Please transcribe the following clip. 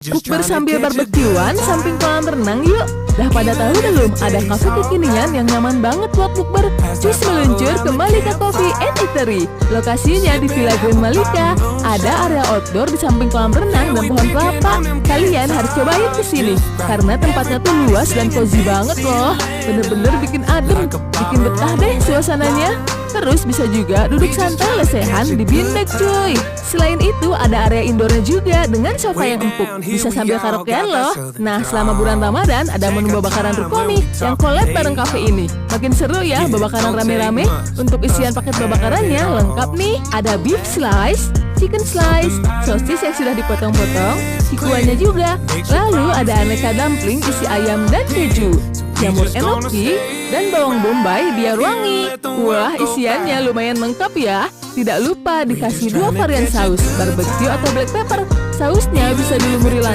Bukber sambil barbekyuan samping kolam renang yuk. Dah pada tahu belum ada kafe kekinian yang nyaman banget buat bukber? Cus meluncur ke Malika Coffee and Eatery. Lokasinya di Villa Grand Malika. Ada area outdoor di samping kolam renang dan pohon kelapa. Kalian harus cobain kesini karena tempatnya tuh luas dan cozy banget loh. Bener-bener bikin adem, bikin betah deh suasananya. Terus bisa juga duduk santai lesehan di bindek cuy. Selain itu ada area indoornya juga dengan sofa yang empuk. Bisa sambil karaokean loh. Nah selama bulan Ramadan ada menu babakaran Rukoni yang collab bareng cafe ini. Makin seru ya babakaran rame-rame. Untuk isian paket babakarannya lengkap nih. Ada beef slice, chicken slice, sosis yang sudah dipotong-potong, cikuannya juga. Lalu ada aneka dumpling isi ayam dan keju, jamur enoki, dan bawang bombay biar wangi. Wah, isiannya lumayan lengkap ya. Tidak lupa dikasih 2 varian saus, barbecue atau black pepper. Sausnya bisa dilumuri langsung